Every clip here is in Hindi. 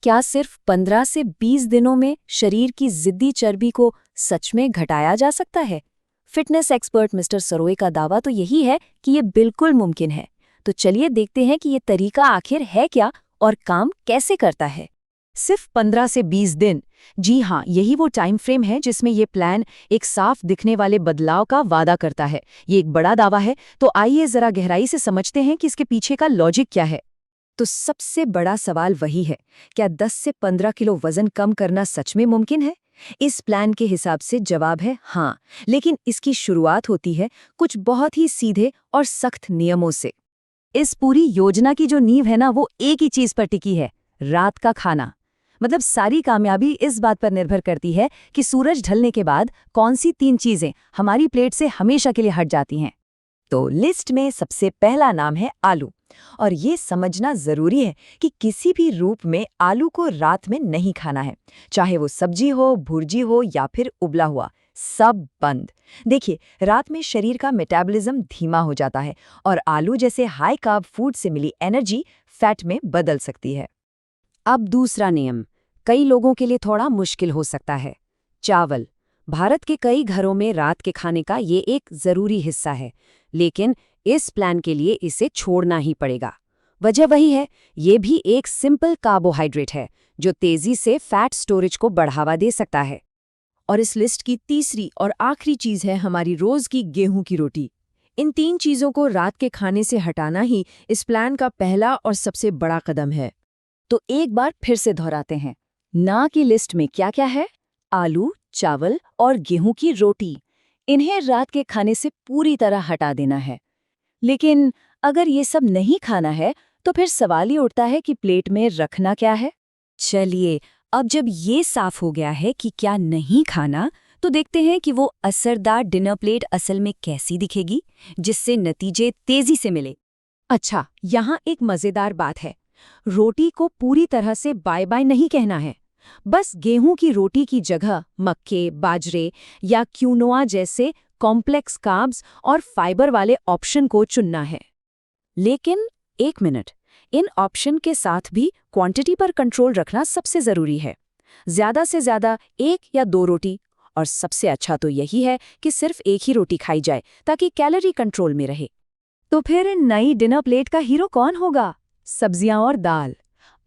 क्या सिर्फ 15 से 20 दिनों में शरीर की जिद्दी चर्बी को सच में घटाया जा सकता है? फिटनेस एक्सपर्ट मिस्टर सरोए का दावा तो यही है कि ये बिल्कुल मुमकिन है। तो चलिए देखते हैं कि ये तरीका आखिर है क्या और काम कैसे करता है। सिर्फ 15 से 20 दिन। जी हाँ, यही वो टाइम फ्रेम है जिसमें ये प्लान एक साफ दिखने वाले बदलाव का वादा करता है। ये एक बड़ा दावा है, तो आइए जरा गहराई से समझते हैं कि इसके पीछे का लॉजिक क्या है। तो सबसे बड़ा सवाल वही है, क्या 10 से 15 किलो वजन कम करना सच में मुमकिन है? इस प्लान के हिसाब से जवाब है हाँ, लेकिन इसकी शुरुआत होती है कुछ बहुत ही सीधे और सख्त नियमों से। इस पूरी योजना की जो नींव है ना, वो एक ही चीज पर टिकी है, रात का खाना। मतलब सारी कामयाबी इस बात पर निर्भर करती है कि सूरज ढलने के बाद कौन सी 3 चीजें हमारी प्लेट से हमेशा के लिए हट जाती हैं। तो लिस्ट में सबसे पहला नाम है आलू। और ये समझना जरूरी है कि किसी भी रूप में आलू को रात में नहीं खाना है, चाहे वो सब्जी हो, भुर्जी हो या फिर उबला हुआ, सब बंद। देखिए, रात में शरीर का मेटाबॉलिज्म धीमा हो जाता है और आलू जैसे हाई कार्ब फूड से मिली एनर्जी फैट में बदल सकती है। अब दूसरा नियम कई लोगों के लिए थोड़ा मुश्किल हो सकता है। चावल। भारत के कई घरों में रात के खाने का ये एक जरूरी हिस्सा है, लेकिन इस प्लान के लिए इसे छोड़ना ही पड़ेगा। वजह वही है, ये भी एक सिंपल कार्बोहाइड्रेट है जो तेजी से फैट स्टोरेज को बढ़ावा दे सकता है। और इस लिस्ट की तीसरी और आखिरी चीज है हमारी रोज की गेहूं की रोटी। इन 3 चीजों को रात के खाने से हटाना ही इस प्लान का पहला और सबसे बड़ा कदम है। तो एक बार फिर से दोहराते हैं, ना की लिस्ट में क्या क्या है? आलू, चावल और गेहूं की रोटी। इन्हें रात के खाने से पूरी तरह हटा देना है। लेकिन अगर ये सब नहीं खाना है, तो फिर सवाल ही उठता है कि प्लेट में रखना क्या है। चलिए, अब जब ये साफ हो गया है कि क्या नहीं खाना, तो देखते हैं कि वो असरदार डिनर प्लेट असल में कैसी दिखेगी, जिससे नतीजे तेजी से मिले। अच्छा, यहाँ एक मजेदार बात है। रोटी को पूरी तरह से बाय बाय नहीं कहना है। बस गेहूं की रोटी की जगह मक्के, बाजरे या क्यूनोआ जैसे कॉम्प्लेक्स कार्ब्स और फाइबर वाले ऑप्शन को चुनना है। लेकिन एक मिनट, इन ऑप्शन के साथ भी क्वांटिटी पर कंट्रोल रखना सबसे जरूरी है। ज्यादा से ज्यादा 1 या 2 रोटी, और सबसे अच्छा तो यही है कि सिर्फ एक ही रोटी खाई जाए ताकि कैलोरी कंट्रोल में रहे। तो फिर नई डिनर प्लेट का हीरो कौन होगा? सब्जियां और दाल।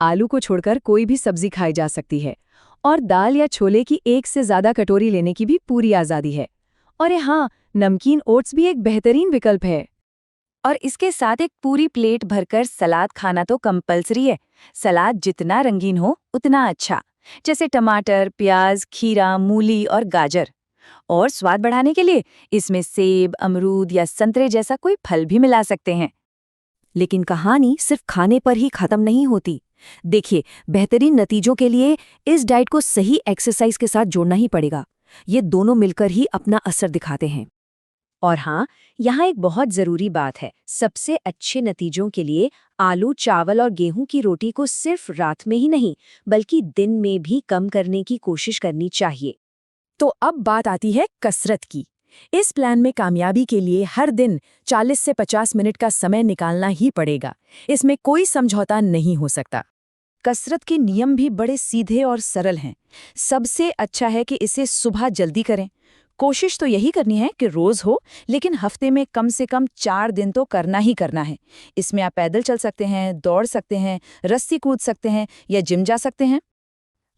आलू को छोड़कर कोई भी सब्जी खाई जा सकती है, और दाल या छोले की 1 से ज्यादा कटोरी लेने की भी पूरी आज़ादी है। और हाँ, नमकीन ओट्स भी एक बेहतरीन विकल्प है। और इसके साथ एक पूरी प्लेट भरकर सलाद खाना तो कंपल्सरी है। सलाद जितना रंगीन हो उतना अच्छा, जैसे टमाटर, प्याज, खीरा, मूली और गाजर। और स्वाद बढ़ाने के लिए इसमें सेब, अमरूद या संतरे जैसा कोई फल भी मिला सकते हैं। लेकिन कहानी सिर्फ खाने पर ही खत्म नहीं होती। देखिए, बेहतरीन नतीजों के लिए इस डाइट को सही एक्सरसाइज के साथ जोड़ना ही पड़ेगा। ये दोनों मिलकर ही अपना असर दिखाते हैं। और हाँ, यहाँ एक बहुत जरूरी बात है, सबसे अच्छे नतीजों के लिए आलू, चावल और गेहूं की रोटी को सिर्फ रात में ही नहीं, बल्कि दिन में भी कम करने की कोशिश करनी चाहिए। तो अब बात आती है कसरत की। इस प्लान में कामयाबी के लिए हर दिन 40 से 50 मिनट का समय निकालना ही पड़ेगा। इसमें कोई समझौता नहीं हो सकता। कसरत के नियम भी बड़े सीधे और सरल हैं। सबसे अच्छा है कि इसे सुबह जल्दी करें। कोशिश तो यही करनी है कि रोज हो, लेकिन हफ्ते में कम से कम 4 दिन तो करना ही करना है। इसमें आप पैदल चल सकते हैं, दौड़ सकते हैं, रस्सी कूद सकते हैं या जिम जा सकते हैं।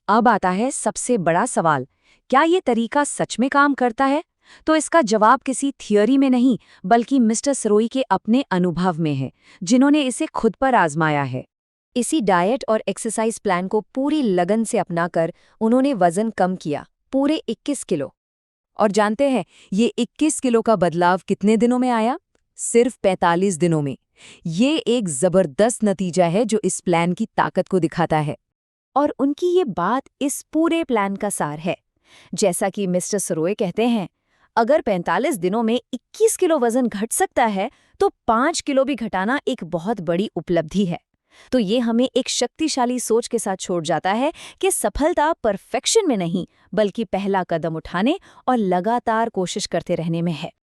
अब आता है सबसे बड़ा सवाल, क्या ये तरीका सच में काम करता है? तो इसका जवाब किसी थियोरी में नहीं, बल्कि मिस्टर सरोई के अपने अनुभव में है, जिन्होंने इसे खुद पर आजमाया है। इसी डाइट और एक्सरसाइज प्लान को पूरी लगन से अपनाकर उन्होंने वजन कम किया, पूरे 21 किलो। और जानते हैं ये 21 किलो का बदलाव कितने दिनों में आया? सिर्फ 45 दिनों में। ये एक जबरदस्त नतीजा है जो इस प्लान की ताकत को दिखाता है। और उनकी ये बात इस पूरे प्लान का सार है। जैसा कि मिस्टर सरोए कहते हैं, अगर 45 दिनों में 21 किलो वजन घट सकता है, तो 5 किलो भी घटाना एक बहुत बड़ी उपलब्धि है। तो ये हमें एक शक्तिशाली सोच के साथ छोड़ जाता है कि सफलता परफेक्शन में नहीं, बल्कि पहला कदम उठाने और लगातार कोशिश करते रहने में है।